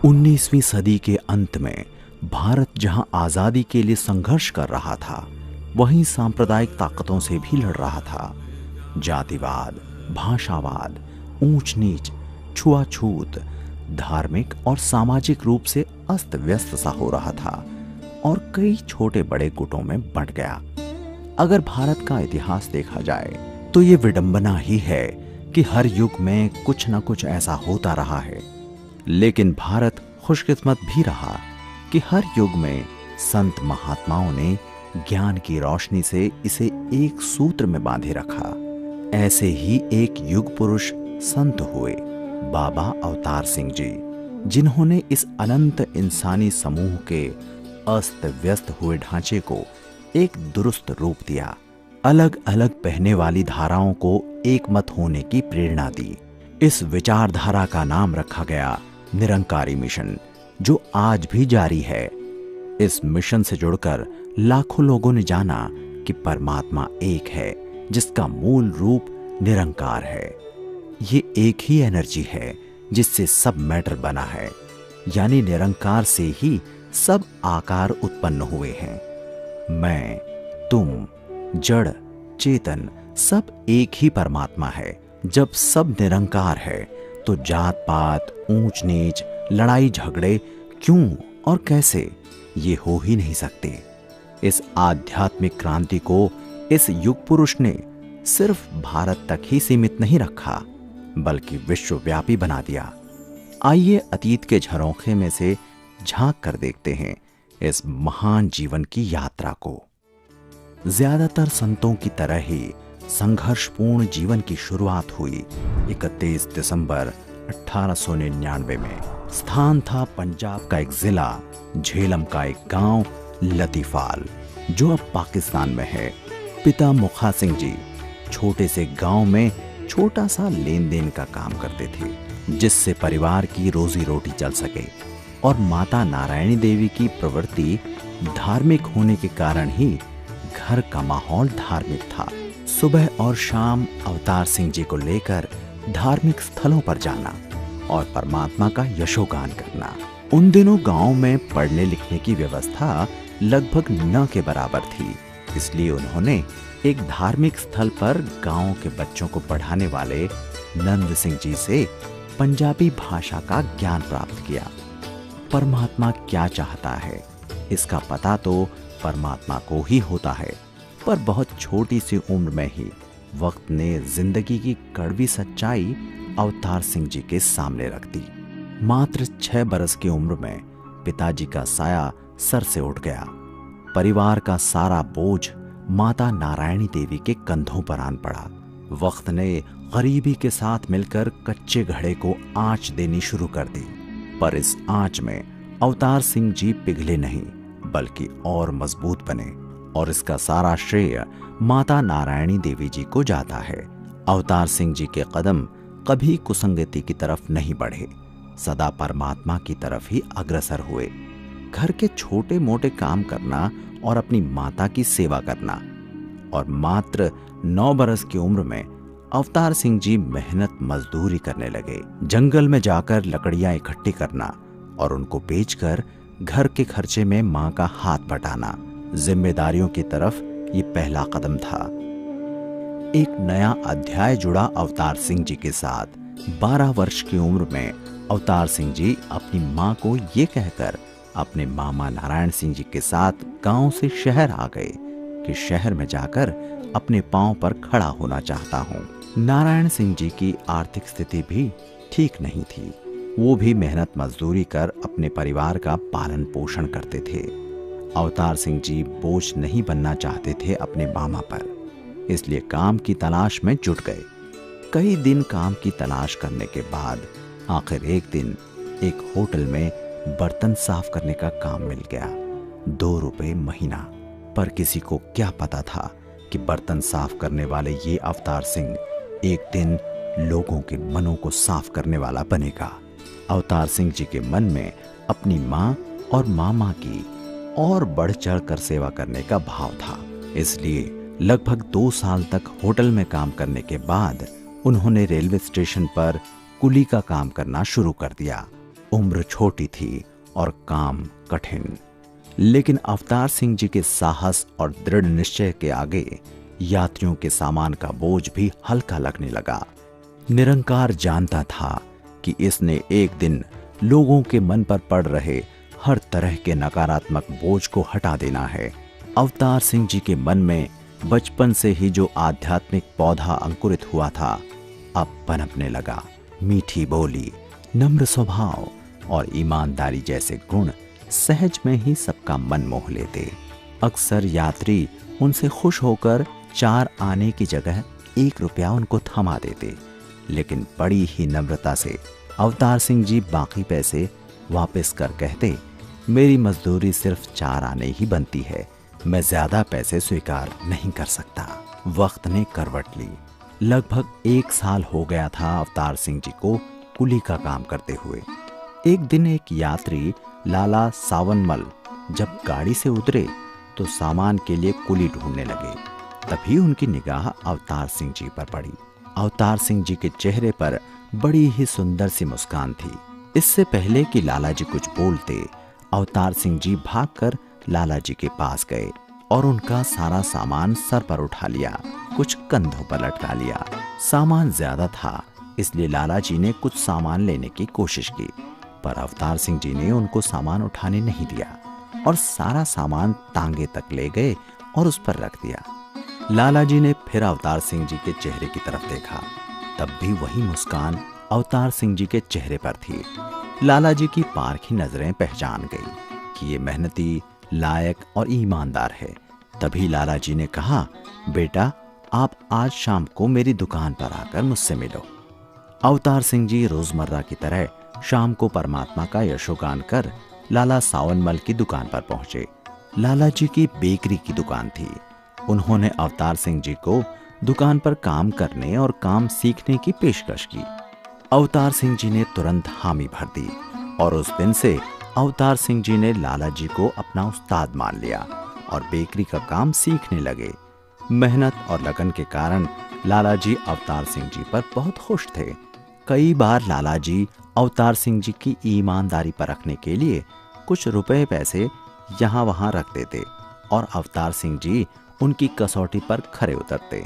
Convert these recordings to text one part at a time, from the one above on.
19वीं सदी के अंत में भारत जहां आजादी के लिए संघर्ष कर रहा था, वहीं सांप्रदायिक ताकतों से भी लड़ रहा था। जातिवाद, भाषावाद, ऊंच नीच, छुआछूत धार्मिक और सामाजिक रूप से अस्त व्यस्त सा हो रहा था और कई छोटे बड़े गुटों में बंट गया। अगर भारत का इतिहास देखा जाए तो ये विडंबना ही है कि हर युग में कुछ न कुछ ऐसा होता रहा है। लेकिन भारत खुशकिस्मत भी रहा कि हर युग में संत महात्माओं ने ज्ञान की रोशनी से इसे एक सूत्र में बांधे रखा। ऐसे ही एक युग पुरुष संत हुए बाबा अवतार सिंह जी, जिन्होंने इस अनंत इंसानी समूह के अस्त व्यस्त हुए ढांचे को एक दुरुस्त रूप दिया, अलग अलग बहने वाली धाराओं को एकमत होने की प्रेरणा दी। इस विचारधारा का नाम रखा गया निरंकारी मिशन, जो आज भी जारी है। इस मिशन से जुड़कर लाखों लोगों ने जाना कि परमात्मा एक है, जिसका मूल रूप निरंकार है। ये एक ही एनर्जी है जिससे सब मैटर बना है, यानी निरंकार से ही सब आकार उत्पन्न हुए हैं। मैं, तुम, जड़, चेतन सब एक ही परमात्मा है। जब सब निरंकार है तो जात पात, ऊंच नीच, लड़ाई झगड़े क्यों और कैसे, ये हो ही नहीं सकते। इस आध्यात्मिक क्रांति को इस युग पुरुष ने सिर्फ भारत तक ही सीमित नहीं रखा, बल्कि विश्वव्यापी बना दिया। आइए अतीत के झरोखे में से झांक कर देखते हैं इस महान जीवन की यात्रा को। ज्यादातर संतों की तरह ही संघर्षपूर्ण जीवन की शुरुआत हुई 31 दिसंबर 1899 में। स्थान था पंजाब का एक जिला, झेलम का एक गांव लतीफाल, जो अब पाकिस्तान में है। पिता मुखा सिंह जी छोटे से गांव में छोटा सा लेन देन का काम करते थे, जिससे परिवार की रोजी रोटी चल सके। और माता नारायणी देवी की प्रवृत्ति धार्मिक होने के कारण ही घर का माहौल धार्मिक था। सुबह और शाम अवतार सिंह जी को लेकर धार्मिक स्थलों पर जाना और परमात्मा का यशोगान करना। उन दिनों गांव में पढ़ने लिखने की व्यवस्था लगभग न के बराबर थी, इसलिए उन्होंने एक धार्मिक स्थल पर गांव के बच्चों को पढ़ाने वाले नंद सिंह जी से पंजाबी भाषा का ज्ञान प्राप्त किया। परमात्मा क्या चाहता है, इसका पता तो परमात्मा को ही होता है, पर बहुत छोटी सी उम्र में ही वक्त ने जिंदगी की कड़वी सच्चाई अवतार सिंह जी के सामने रख दी। मात्र 6 बरस की उम्र में पिताजी का साया सर से उठ गया। परिवार का सारा बोझ माता नारायणी देवी के कंधों पर आन पड़ा। वक्त ने गरीबी के साथ मिलकर कच्चे घड़े को आंच देनी शुरू कर दी, पर इस आंच में अवतार सिंह जी पिघले नहीं, बल्कि और मजबूत बने। और इसका सारा श्रेय माता नारायणी देवी जी को जाता है। अवतार सिंह जी के कदम कभी कुसंगति की तरफ नहीं बढ़े, सदा परमात्मा की तरफ ही अग्रसर हुए। घर के छोटे मोटे काम करना और अपनी माता की सेवा करना। और मात्र 9 बरस की उम्र में अवतार सिंह जी मेहनत मजदूरी करने लगे। जंगल में जाकर लकड़ियां इकट्ठी करना और उनको बेचकर घर के खर्चे में मां का हाथ बटाना। जिम्मेदारियों की तरफ ये पहला कदम था। एक नया अध्याय जुड़ा अवतार सिंह जी के साथ। 12 वर्ष की उम्र में अवतार सिंह जी अपनी मां को ये कहकर अपने मामा नारायण सिंह जी के साथ गांव से शहर आ गए कि शहर में जाकर अपने पांव पर खड़ा होना चाहता हूं। नारायण सिंह जी की आर्थिक स्थिति भी ठीक नहीं थी। वो भी मेहनत मजदूरी कर अपने परिवार का पालन पोषण करते थे। अवतार सिंह जी बोझ नहीं बनना चाहते थे अपने मामा पर, इसलिए काम की तलाश में जुट गए। कई दिन काम की तलाश करने के बाद आखिर एक दिन एक होटल में बर्तन साफ करने का काम मिल गया। 2 रुपए महीना। पर किसी को क्या पता था कि बर्तन साफ करने वाले ये अवतार सिंह एक दिन लोगों के मनों को साफ करने वाला बनेगा। अवतार सिंह जी के मन में अपनी माँ और मामा की और बढ़ चढ़ कर सेवा करने का भाव था। इसलिए लगभग 2 साल तक होटल में काम करने के बाद उन्होंने रेलवे स्टेशन पर कुली का काम करना शुरू कर दिया। उम्र छोटी थी और काम कठिन, लेकिन अवतार सिंह जी के साहस और दृढ़ निश्चय के आगे यात्रियों के सामान का बोझ भी हल्का लगने लगा। निरंकार जानता था कि इसने एक दिन लोगों के मन पर पड़ रहे हर तरह के नकारात्मक बोझ को हटा देना है। अवतार सिंह जी के मन में बचपन से ही जो आध्यात्मिक पौधा अंकुरित हुआ था, अब पनपने लगा। मीठी बोली, नम्र स्वभाव और ईमानदारी जैसे गुण सहज में ही सबका मन मोह लेते। अक्सर यात्री उनसे खुश होकर 4 आने की जगह 1 रुपया उनको थमा देते, लेकिन बड़ी ही नम्रता से अवतार सिंह जी बाकी पैसे वापस कर कहते, मेरी मजदूरी सिर्फ 4 आने ही बनती है, मैं ज्यादा पैसे स्वीकार नहीं कर सकता। वक्त ने करवट ली। लगभग 1 साल हो गया था अवतार सिंह जी को कुली का काम करते हुए। एक दिन एक यात्री लाला सावनमल जब गाड़ी से उतरे तो सामान के लिए कुली ढूंढने लगे। तभी उनकी निगाह अवतार सिंह जी पर पड़ी। अवतार सिंह जी के चेहरे पर बड़ी ही सुंदर सी मुस्कान थी। इससे पहले कि लाला जी कुछ बोलते, अवतार सिंह जी भागकर लाला जी के पास गए और उनका सारा सामान सर पर उठा लिया, कुछ कंधों पर लटका लिया। सामान ज्यादा था, इसलिए लाला जी ने कुछ सामान लेने की कोशिश की, पर अवतार सिंह जी ने उनको सामान उठाने नहीं दिया और सारा सामान तांगे तक ले गए और उस पर रख दिया। लाला जी ने फिर अवतार सिंह जी के चेहरे की तरफ देखा, तब भी वही मुस्कान अवतार सिंह जी के चेहरे पर थी। लाला जी की पारखी नजरें पहचान गई कि ये मेहनती, लायक और ईमानदार है। तभी लाला जी ने कहा, बेटा आप आज शाम को मेरी दुकान पर आकर मुझसे मिलो। अवतार सिंह जी रोजमर्रा की तरह शाम को परमात्मा का यशोगान कर लाला सावनमल की दुकान पर पहुंचे। लाला जी की बेकरी की दुकान थी। उन्होंने अवतार सिंह जी को दुकान पर काम करने और काम सीखने की पेशकश की। अवतार सिंह जी ने तुरंत हामी भर दी और उस दिन से अवतार सिंह जी ने लाला जी को अपना उस्ताद मान लिया और बेकरी का काम सीखने लगे। मेहनत और लगन के कारण लाला जी अवतार सिंह जी पर बहुत खुश थे। कई बार लाला जी अवतार सिंह जी की ईमानदारी परखने के लिए कुछ रुपए पैसे यहाँ वहाँ रख देते और अवतार सिंह जी उनकी कसौटी पर खरे उतरते।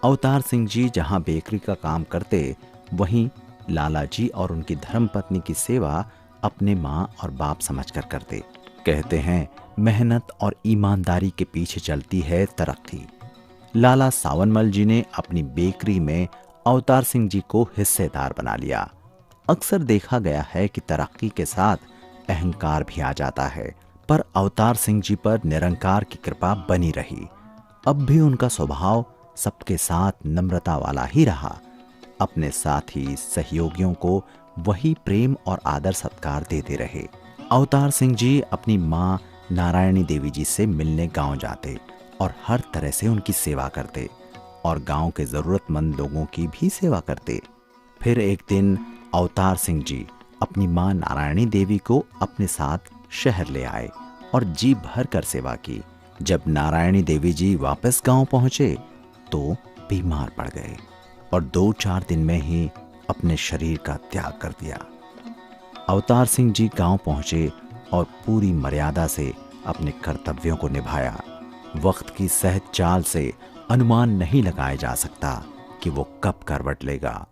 अवतार सिंह जी जहाँ बेकरी का काम करते, वहीं लाला जी और उनकी धर्मपत्नी की सेवा अपने माँ और बाप समझकर करते। कहते हैं, मेहनत और ईमानदारी के पीछे चलती है तरक्की। लाला सावनमल जी ने अपनी बेकरी में अवतार सिंह जी को हिस्सेदार बना लिया। अक्सर देखा गया है कि तरक्की के साथ अहंकार भी आ जाता है, पर अवतार सिंह जी पर निरंकार की कृपा बनी रही। अब भी उनका स्वभाव सबके साथ नम्रता वाला ही रहा। अपने साथी सहयोगियों को वही प्रेम और आदर सत्कार देते रहे। अवतार सिंह जी अपनी माँ नारायणी देवी जी से मिलने गांव जाते और हर तरह से उनकी सेवा करते और गांव के जरूरतमंद लोगों की भी सेवा करते। फिर एक दिन अवतार सिंह जी अपनी माँ नारायणी देवी को अपने साथ शहर ले आए और जी भर कर सेवा की। जब नारायणी देवी जी वापस गांव पहुंचे तो बीमार पड़ गए और 2-4 दिन में ही अपने शरीर का त्याग कर दिया। अवतार सिंह जी गांव पहुंचे और पूरी मर्यादा से अपने कर्तव्यों को निभाया। वक्त की सहज चाल से अनुमान नहीं लगाया जा सकता कि वो कब करवट लेगा।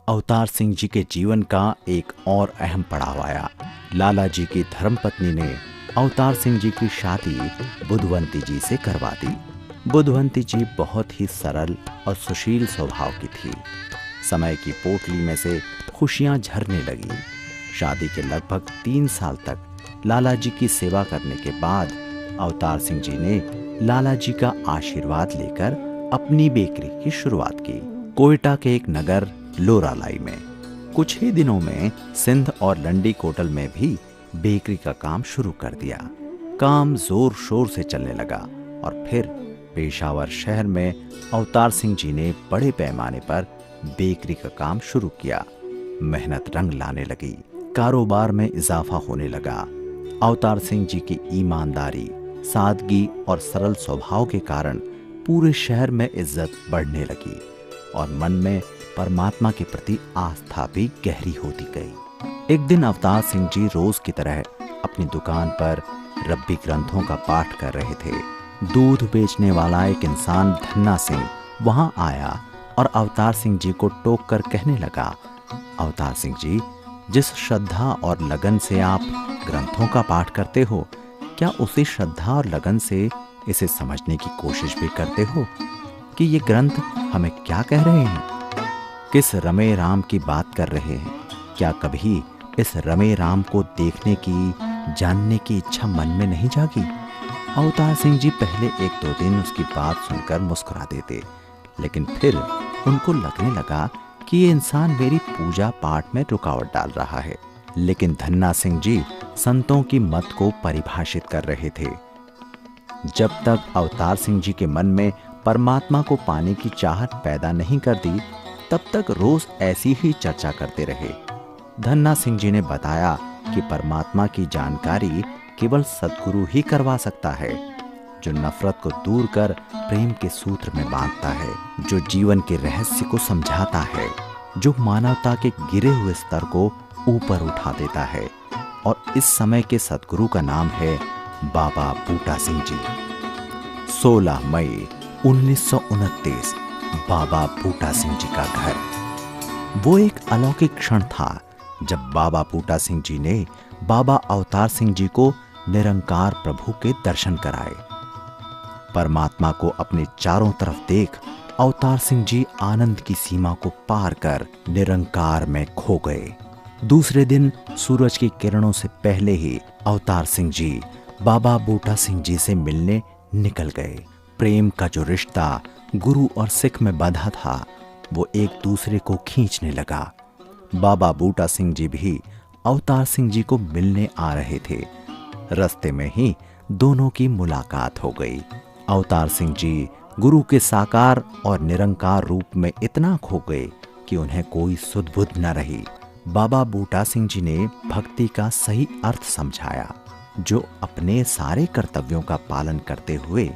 अवतार सिंह जी के जीवन का एक और अहम पड़ाव आया। लाला जी की धर्मपत्नी ने अवतार सिंह जी की शादी बुधवंती जी से करवा दी। बुधवंती जी बहुत ही सरल और सुशील स्वभाव की थी। समय की पोटली में से खुशियां झरने लगी। शादी के लगभग 3 साल तक लाला जी की सेवा करने के बाद अवतार सिंह जी ने लाला जी का आशीर्वाद लेकर अपनी बेकरी की शुरुआत की, कोयटा के एक नगर लोरालाई में। कुछ ही दिनों में सिंध और लंडी कोटल में भी बेकरी का काम शुरू कर दिया। काम जोर शोर से चलने लगा और फिर पेशावर शहर में अवतार सिंह जी ने बड़े पैमाने पर बेकरी का काम शुरू किया। मेहनत रंग लाने लगी, कारोबार में इजाफा होने लगा। अवतार सिंह जी की ईमानदारी, सादगी और सरल स्वभाव के कारण पूरे शहर में इज्जत बढ़ने लगी और मन में परमात्मा के प्रति आस्था भी गहरी होती गई। एक दिन अवतार सिंह जी रोज की तरह अपनी दुकान पर रब्बी ग्रंथों का पाठ कर रहे थे। दूध बेचने वाला एक इंसान धन्ना सिंह वहां आया और अवतार सिंह जी को टोक कर कहने लगा, अवतार सिंह जी, जिस श्रद्धा और लगन से आप ग्रंथों का पाठ करते हो, क्या उसी श्रद्धा और लगन से इसे समझने की कोशिश भी करते हो कि ये ग्रंथ हमें क्या कह रहे हैं? किस रमे राम की बात कर रहे हैं? क्या कभी इस रमे राम को देखने की, जानने की इच्छा मन में नहीं जागी? अवतार सिंह जी पहले 1-2 दिन उसकी बात सुनकर मुस्कुरा देते, लेकिन फिर उनको लगने लगा कि ये इंसान मेरी पूजा पाठ में रुकावट डाल रहा है। लेकिन धन्ना सिंह जी संतों की मत को परिभाषित कर रहे थे। जब तक अवतार सिंह जी के मन में परमात्मा को पाने की चाहत पैदा नहीं कर दी, तब तक रोज ऐसी ही चर्चा करते रहे। धन्ना सिंह जी ने बताया कि परमात्मा की जानकारी केवल सद्गुरु ही करवा सकता है, जो नफरत को दूर कर प्रेम के सूत्र में बांधता है, जो जीवन के रहस्य को समझाता है, जो मानवता के गिरे हुए स्तर को ऊपर उठा देता है। और इस समय के सद्गुरु का नाम है बाबा बूटा सिंह जी। 16 मई 1929 बाबा बूटा सिंह जी का घर। वो एक अलौकिक क्षण था जब बाबा बूटा सिंह जी ने बाबा अवतार सिंह जी को निरंकार प्रभु के दर्शन कराए। परमात्मा को अपने चारों तरफ देख अवतार सिंह जी आनंद की सीमा को पार कर निरंकार में खो गए। दूसरे दिन सूरज की किरणों से पहले ही अवतार सिंह जी बाबा बूटा सिंह जी से मिलने निकल गए। प्रेम का जो रिश्ता गुरु और सिख में बंधा था, वो एक दूसरे को खींचने लगा। बाबा बूटा सिंह जी भी अवतार सिंह जी को मिलने आ रहे थे। रास्ते में ही दोनों की मुलाकात हो गई। अवतार सिंह जी गुरु के साकार और निरंकार रूप में इतना खो गए कि उन्हें कोई सुध बुध न रही। बाबा बूटा सिंह जी ने भक्ति का सही अर्थ समझाया, जो अपने सारे कर्तव्यों का पालन करते हुए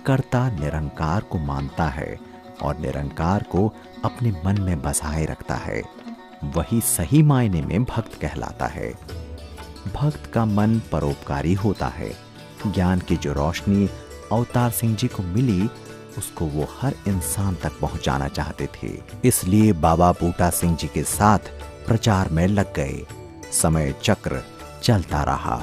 कर्ता निरंकार को मानता है और निरंकार को अपने मन में बसाए रखता है, वही सही मायने में भक्त कहलाता है। भक्त का मन परोपकारी होता है। ज्ञान की जो रोशनी अवतार सिंह जी को मिली, उसको वो हर इंसान तक पहुंचाना चाहते थे। इसलिए बाबा बूटा सिंह जी के साथ प्रचार में लग गए। समय चक्र चलता रहा।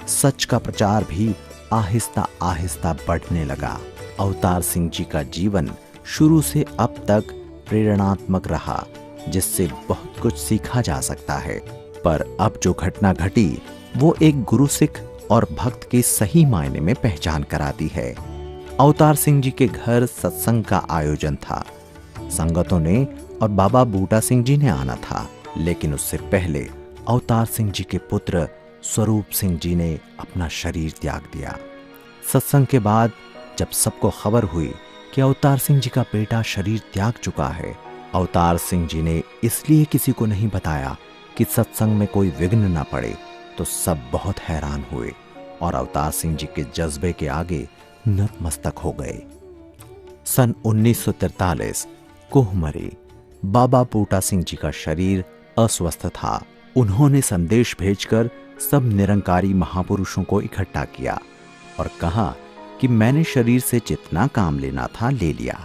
सच का प्रचार भी आहिस्ता आहिस्ता बढ़ने लगा। अवतार सिंह जी का जीवन शुरू से अब तक प्रेरणात्मक रहा, जिससे बहुत कुछ सीखा जा सकता है। पर अब जो घटना घटी, वो एक गुरु सिख और भक्त की सही मायने में पहचान कराती है। अवतार सिंह जी के घर सत्संग का आयोजन था। संगतों ने और बाबा बूटा सिंह जी ने आना था, लेकिन उससे पहले अवतार सिंह जी के पुत्र स्वरूप सिंह जी ने अपना शरीर त्याग दिया। सत्संग के बाद जब सबको खबर हुई कि अवतार सिंह जी का बेटा शरीर त्याग चुका है, अवतार सिंह जी ने इसलिए किसी को नहीं बताया कि सत्संग में कोई विघ्न न पड़े, तो सब बहुत हैरान हुए और अवतार सिंह जी के जज्बे के आगे नतमस्तक हो गए। सन 1943 कोहमरी बाबा बूटा सिंह जी का शरीर अस्वस्थ था। उन्होंने संदेश भेजकर सब निरंकारी महापुरुषों को इकट्ठा किया और कहा कि मैंने शरीर से जितना काम लेना था ले लिया।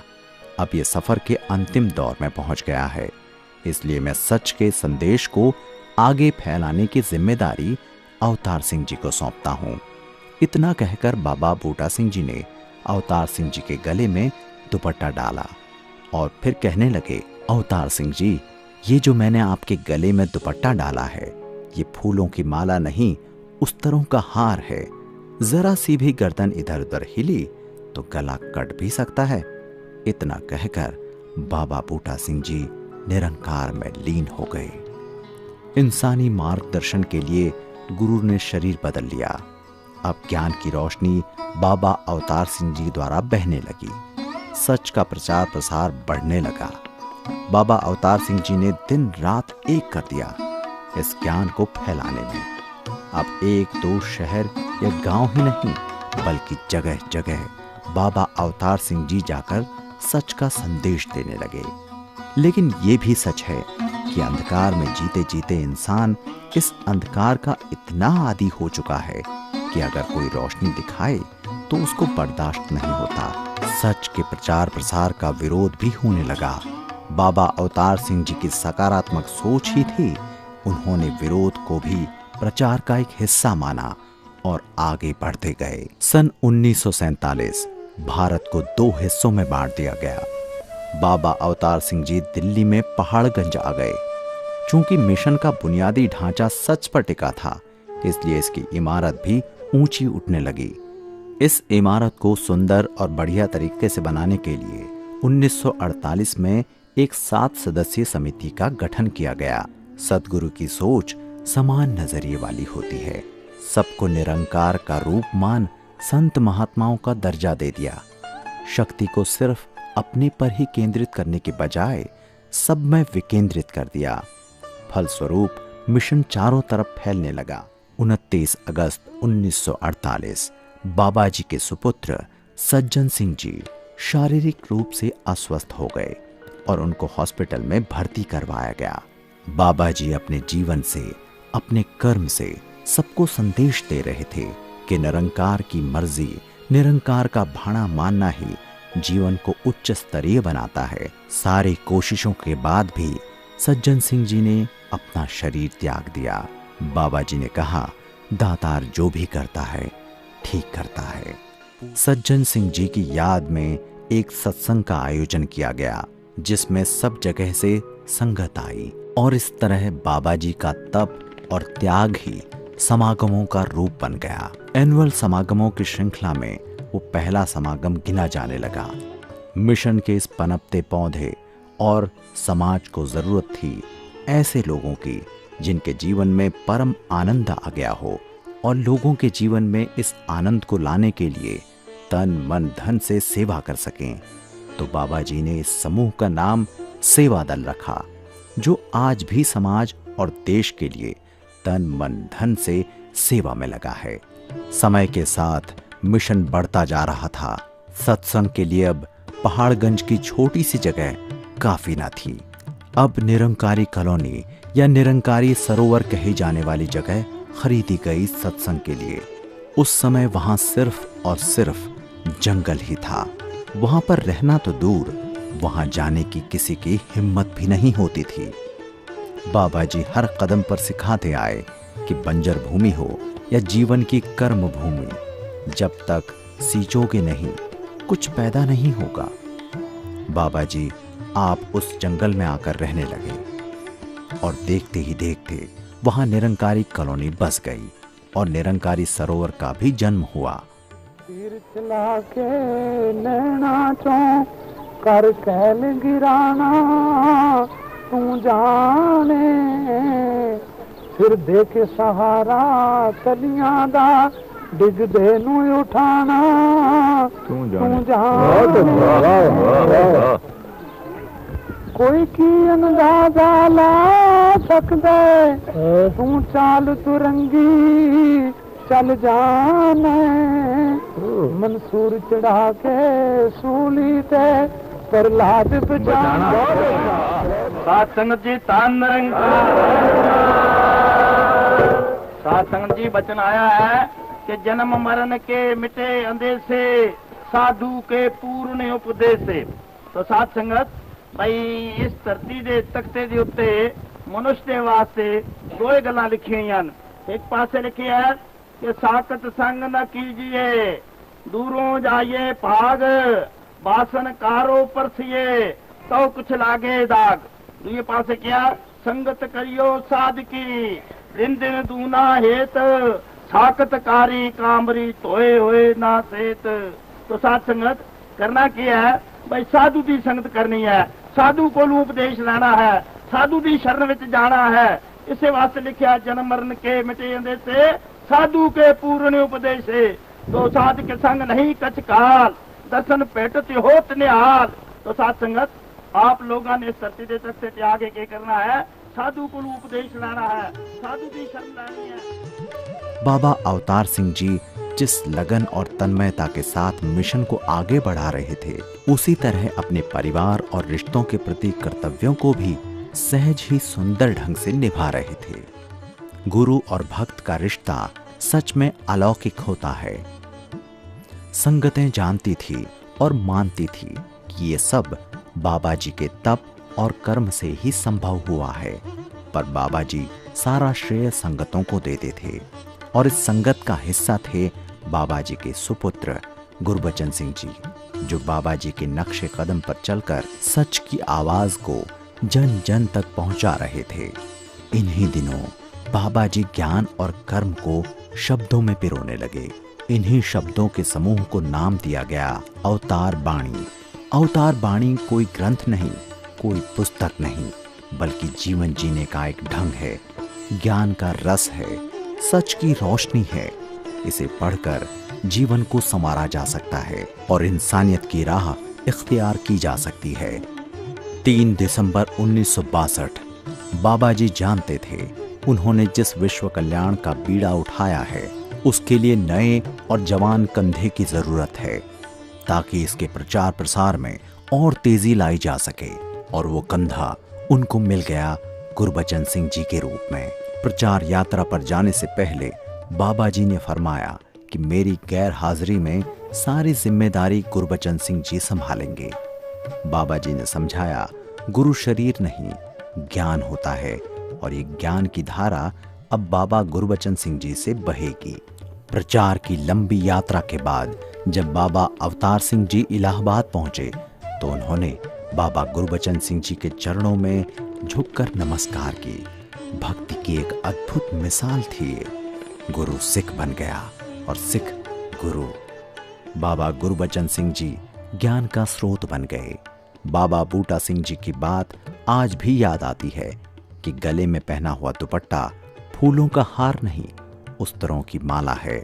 अब ये सफर के अंतिम दौर में पहुंच गया है, इसलिए मैं सच के संदेश को आगे फैलाने की जिम्मेदारी अवतार सिंह जी को सौंपता हूं। इतना कहकर बाबा बूटा सिंह जी ने अवतार सिंह जी के गले में दुपट्टा डाला और फिर कहने लगे, अवतार सिंह जी, ये जो मैंने आपके गले में दुपट्टा डाला है, ये फूलों की माला नहीं, उस्तरों का हार है। जरा सी भी गर्दन इधर उधर हिली तो गला कट भी सकता है। इतना कहकर बाबा बूटा सिंह जी निरंकार में लीन हो गए। इंसानी मार्गदर्शन के लिए गुरु ने शरीर बदल लिया। अब ज्ञान की रोशनी बाबा अवतार सिंह जी द्वारा बहने लगी। सच का प्रचार प्रसार बढ़ने लगा। बाबा अवतार सिंह जी ने दिन रात एक कर दिया इस ज्ञान को फैलाने में। अब 1-2 शहर या गांव ही नहीं, बल्कि जगह जगह बाबा अवतार सिंह जी जाकर सच का संदेश देने लगे। लेकिन ये भी सच है कि अंधकार में जीते जीते इंसान इस अंधकार का इतना आदी हो चुका है कि अगर कोई रोशनी दिखाए तो उसको बर्दाश्त नहीं होता। सच के प्रचार प्रसार का विरोध भी होने लगा। बाबा अवतार सिंह जी की सकारात्मक सोच ही थी। उन्होंने विरोध को भी प्रचार का एक हिस्सा माना और आगे बढ़ते गए। सन 1947 भारत को 2 हिस्सों में बांट दिया गया। बाबा अवतार सिंह जी दिल्ली में पहाड़गंज आ गए। चूंकि मिशन का बुनियादी ढांचा सच पर टिका था, इसलिए इसकी इमारत भी ऊंची उठने लगी। इस इमारत को सुंदर और बढ़िया तरीके से बनाने के लिए 1948 में एक 7 सदस्यीय समिति का गठन किया गया। सद्गुरु की सोच समान नजरिए वाली होती है। सबको निरंकार का रूप मान संत महात्माओं का दर्जा दे दिया। शक्ति को सिर्फ अपने पर ही केंद्रित करने के बजाय सब में विकेंद्रित कर दिया। फलस्वरूप मिशन चारों तरफ फैलने लगा। 29 अगस्त 1948 बाबा जी के सुपुत्र सज्जन सिंह जी शारीरिक रूप से अस्वस्थ हो गए और उनको हॉस्पिटल में भर्ती करवाया गया। बाबा जी अपने जीवन से, अपने कर्म से सबको संदेश दे रहे थे कि निरंकार की मर्जी, निरंकार का भाणा मानना ही जीवन को उच्च स्तरीय बनाता है। सारी कोशिशों के बाद भी सज्जन सिंह जी ने अपना शरीर त्याग दिया। बाबा जी ने कहा, दातार जो भी करता है ठीक करता है। सज्जन सिंह जी की याद में एक सत्संग का आयोजन किया गया, जिसमें सब जगह से संगत आई और इस तरह बाबा जी का तप और त्याग ही समागमों का रूप बन गया। एनुअल समागमों की श्रृंखला में वो पहला समागम गिना जाने लगा। मिशन के इस पनपते पौधे और समाज को जरूरत थी ऐसे लोगों की जिनके जीवन में परम आनंद आ गया हो और लोगों के जीवन में इस आनंद को लाने के लिए तन मन धन से सेवा कर सकें। तो बाबा जी ने इस समूह का नाम सेवा दल रखा, जो आज भी समाज और देश के लिए तन मन धन से सेवा में लगा है। समय के साथ मिशन बढ़ता जा रहा था। सत्संग के लिए अब पहाड़गंज की छोटी सी जगह काफी न थी। अब निरंकारी कॉलोनी या निरंकारी सरोवर कही जाने वाली जगह खरीदी गई सत्संग के लिए। उस समय वहां सिर्फ और सिर्फ जंगल ही था। वहां पर रहना तो दूर, वहां जाने की किसी की हिम्मत भी नहीं होती थी। बाबा जी हर कदम पर सिखाते आए कि बंजर भूमि हो या जीवन की कर्म भूमि, जब तक सींचोगे नहीं कुछ पैदा नहीं होगा। बाबा जी आप उस जंगल में आकर रहने लगे और देखते ही देखते वहां निरंकारी कॉलोनी बस गई और निरंकारी सरोवर का भी जन्म हुआ। तीर चला के नैना चों कर कैल गिराना तू जाने, फिर दे के सहारा कलियां दा डिगदे नू उठाना तू जाने। कोई की अंदाजा ला सकदे तू चाल तुरंगी चल जाने, मंसूर चढ़ा के सूली ते प्रहलाद बचाना। सात संगत जी तान सात संगत जी बचन आया है कि जन्म मरण के मिटे अंदेशे साधु के पूर्ण उपदेशे। तो सात संगत भाई इस धरती दे तख्ते दे उत्ते मनुष्य दे वास्ते दो गल्लां लिखियां हन। एक पासे लिखिया है कि साकत संग न कीजिए, दूरों जाइए भाग, बासन कारो परसिए तो कुछ लागे दाग। दूसरे पासे क्या, संगत करियो साध की, दिन दिन दूना हेत, साकत कारी कामरी तोए हुए ना सेत। तो साथ संगत करना क्या है भाई, साधु की संगत करनी है, साधु को उपदेश लेना है, साधु की शरण विच जाना है। इसे वास्ते लिखा जन्म मरण के मिटे अंदेशे साधु के पूर्ण उपदेश। तो साध के संग नहीं कछ काल, दर्शन पेटत होत निहाल। तो साथ संगत आप लोगों ने धरती दे तक से आगे के करना है, साधु को उपदेश लाना है, साधु की शरण लानी है। बाबा अवतार सिंह जी जिस लगन और तन्मयता के साथ मिशन को आगे बढ़ा रहे थे, उसी तरह अपने परिवार और रिश्तों के प्रति कर्तव्यों को भी सहज ही सुंदर ढंग से निभा रहे थे। गुरु और भक्त का रिश्ता सच में अलौकिक होता है। संगतें जानती थी और मानती थी कि ये सब बाबा जी के तप और कर्म से ही संभव हुआ है, पर बाबा जी सारा श्रेय संगतों को देते थे और इस संगत का हिस्सा थे बाबा जी के सुपुत्र गुरबचन सिंह जी, जो बाबा जी के नक्शे कदम पर चलकर सच की आवाज को जन जन तक पहुंचा रहे थे। इन्हीं दिनों बाबा जी ज्ञान और कर्म को शब्दों में पिरोने लगे। इन्हीं शब्दों के समूह को नाम दिया गया अवतार बाणी। अवतार बाणी कोई ग्रंथ नहीं, कोई पुस्तक नहीं, बल्कि जीवन जीने का एक ढंग है, ज्ञान का रस है, सच की रोशनी है। इसे पढ़कर जीवन को संवारा जा सकता है और इंसानियत की राह इख्तियार की जा सकती है। 3 दिसंबर 1962 बाबा जी जानते थे उन्होंने जिस विश्व कल्याण का बीड़ा उठाया है उसके लिए नए और जवान कंधे की जरूरत है, ताकि इसके प्रचार प्रसार में और तेजी लाई जा सके। और वो कंधा उनको मिल गया गुरबचन सिंह जी के रूप में। प्रचार यात्रा पर जाने से पहले बाबा जी ने फरमाया कि मेरी गैर हाजिरी में सारी जिम्मेदारी गुरबचन सिंह जी संभालेंगे। बाबा जी ने समझाया, गुरु शरीर नहीं, ज्ञान होता है और ये ज्ञान की धारा अब बाबा गुरबचन सिंह जी से बहेगी। प्रचार की लंबी यात्रा के बाद जब बाबा अवतार सिंह जी इलाहाबाद पहुंचे तो उन्होंने बाबा गुरबचन सिंह जी के चरणों में झुककर नमस्कार की। भक्ति की एक अद्भुत मिसाल थी ये। गुरु सिख बन गया और सिख गुरु। बाबा गुरबचन सिंह जी ज्ञान का स्रोत बन गए। बाबा बूटा सिंह जी की बात आज भी याद आती है कि गले में पहना हुआ दुपट्टा फूलों का हार नहीं, उस्तरों की माला है।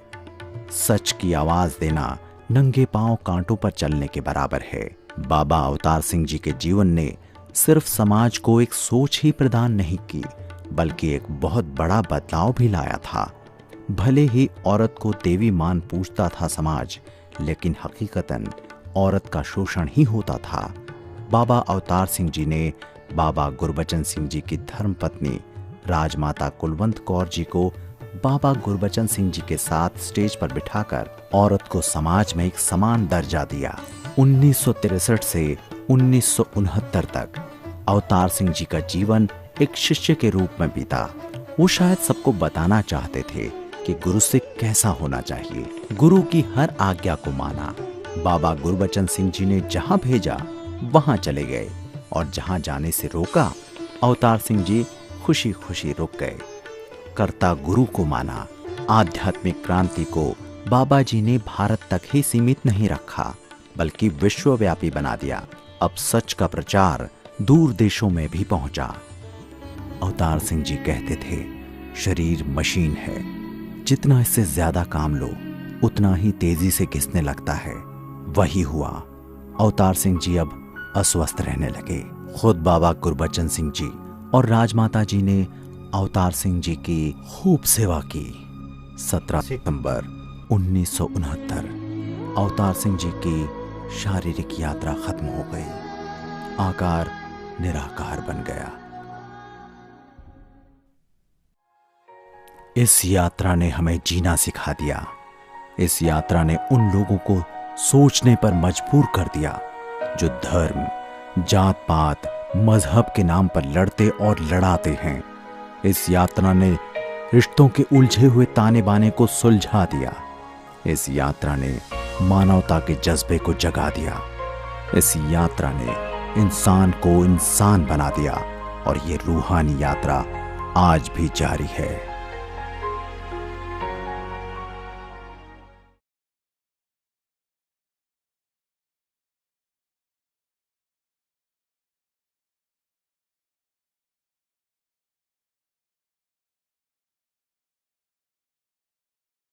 सच की आवाज देना नंगे पांव कांटों पर चलने के बराबर है। बाबा अवतार सिंह जी के जीवन ने सिर्फ समाज को एक सोच ही प्रदान नहीं की, बल्कि एक बहुत बड़ा बदलाव भी लाया था। भले ही औरत को देवी मान पूछता था समाज, लेकिन हकीकतन औरत का शोषण ही होता था। बाबा अवतार सिंह जी ने बाबा गुरबचन सिंह जी की धर्मपत्नी राजमाता कुलवंत कौर जी को बाबा गुरबचन सिंह जी के साथ स्टेज पर बिठाकर औरत को समाज में एक समान दर्जा दिया। 1963 से 1969 तक अवतार सिंह जी का जीवन एक शिष्य के रूप में बीता। वो शायद सबको बताना चाहते थे कि गुरु से कैसा होना चाहिए। गुरु की हर आज्ञा को माना। बाबा गुरबचन सिंह जी ने जहां भेजा वहां चले गए और जहां जाने से रोका अवतार सिंह जी खुशी खुशी रुक गए। कर्ता गुरु को माना। आध्यात्मिक क्रांति को बाबा जी ने भारत तक ही सीमित नहीं रखा, बल्कि विश्वव्यापी बना दिया। अब सच का प्रचार दूर देशों में भी पहुंचा। अवतार सिंह जी कहते थे, शरीर मशीन है, जितना इससे ज्यादा काम लो उतना ही तेजी से घिसने लगता है। वही हुआ। अवतार सिंह जी अब अस्वस्थ रहने लगे। खुद बाबा गुरबचन सिंह जी और राजमाता जी ने अवतार सिंह जी की खूब सेवा की। 17 सितंबर 1969 अवतार सिंह जी की शारीरिक यात्रा खत्म हो गई। आकार निराकार बन गया। इस यात्रा ने हमें जीना सिखा दिया। इस यात्रा ने उन लोगों को सोचने पर मजबूर कर दिया जो धर्म, जात पात, मजहब के नाम पर लड़ते और लड़ाते हैं। इस यात्रा ने रिश्तों के उलझे हुए ताने बाने को सुलझा दिया। इस यात्रा ने मानवता के जज्बे को जगा दिया। इस यात्रा ने इंसान को इंसान बना दिया और ये रूहानी यात्रा आज भी जारी है।